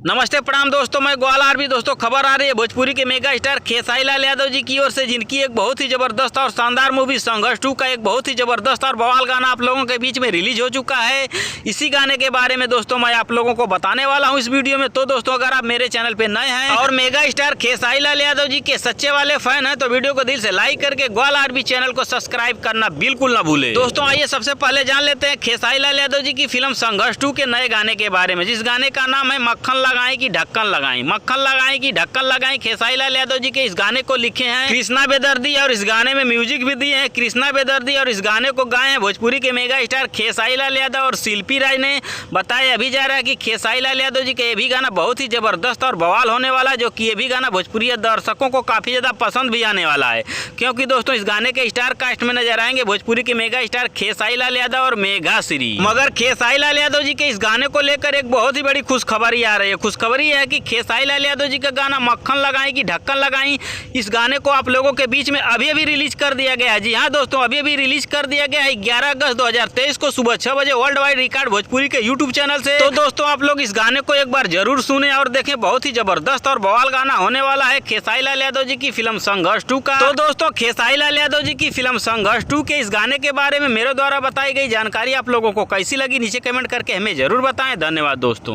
नमस्ते प्रणाम दोस्तों, मैं ग्वाल आरबी। दोस्तों खबर आ रही है भोजपुरी के मेगा स्टार खेसारी लाल यादव जी की ओर से, जिनकी एक बहुत ही जबरदस्त और शानदार मूवी संघर्ष 2 का एक बहुत ही जबरदस्त और बवाल गाना आप लोगों के बीच में रिलीज हो चुका है। इसी गाने के बारे में दोस्तों मैं आप लोगों को बताने वाला हूँ इस वीडियो में। तो दोस्तों अगर आप मेरे चैनल पे नए हैं और मेगा स्टार खेसारी लाल यादव जी के सच्चे वाले फैन हैं तो वीडियो को दिल से लाइक करके ग्वाल आरबी चैनल को सब्सक्राइब करना बिल्कुल ना भूले। दोस्तों आइए सबसे पहले जान लेते हैं खेसारी लाल यादव जी की फिल्म संघर्ष 2 के नए गाने के बारे में, जिस गाने का नाम है मक्खन लगाएं कि ढक्कन लगाएं। मक्खन लगाएं कि ढक्कन लगाएं खेसारी लाल यादव जी के इस गाने को लिखे हैं कृष्णा बेदर्दी और इस गाने में म्यूजिक भी दिए हैं कृष्णा बेदर्दी और इस गाने को गाए हैं भोजपुरी के मेगा स्टार खेसारी लाल यादव और शिल्पी राज ने। बताया अभी जा रहा है कि खेसारी लाल यादव जी का ये भी गाना बहुत ही जबरदस्त और बवाल होने वाला है, जो कि ये भी गाना भोजपुरी दर्शकों को काफी ज्यादा पसंद भी आने वाला है, क्योंकि दोस्तों इस गाने के स्टार कास्ट में नजर आएंगे भोजपुरी के मेगा स्टार खेसारी लाल यादव और मेघा श्री। मगर खेसारी लाल यादव जी के इस गाने को लेकर एक बहुत ही बड़ी खुशखबरी आ रही है। खुशखबरी है कि खेसारी लाल यादव जी का गाना मक्खन लगाएं कि ढक्कन लगाएं, इस गाने को आप लोगों के बीच में अभी अभी रिलीज कर दिया गया है। जी हाँ दोस्तों, अभी अभी रिलीज कर दिया गया है 11 अगस्त 2023 को सुबह 6 बजे वर्ल्ड वाइड रिकॉर्ड भोजपुरी के यूट्यूब चैनल से। तो दोस्तों आप लोग इस गाने को एक बार जरूर सुने और देखें, बहुत ही जबरदस्त और बवाल गाना होने वाला है खेसारी लाल यादव जी की फिल्म संघर्ष 2 का। तो दोस्तों खेसारी लाल यादव जी की फिल्म संघर्ष 2 के इस गाने के बारे में मेरे द्वारा बताई गई जानकारी आप लोगों को कैसी लगी नीचे कमेंट करके हमें जरूर बताएं। धन्यवाद दोस्तों।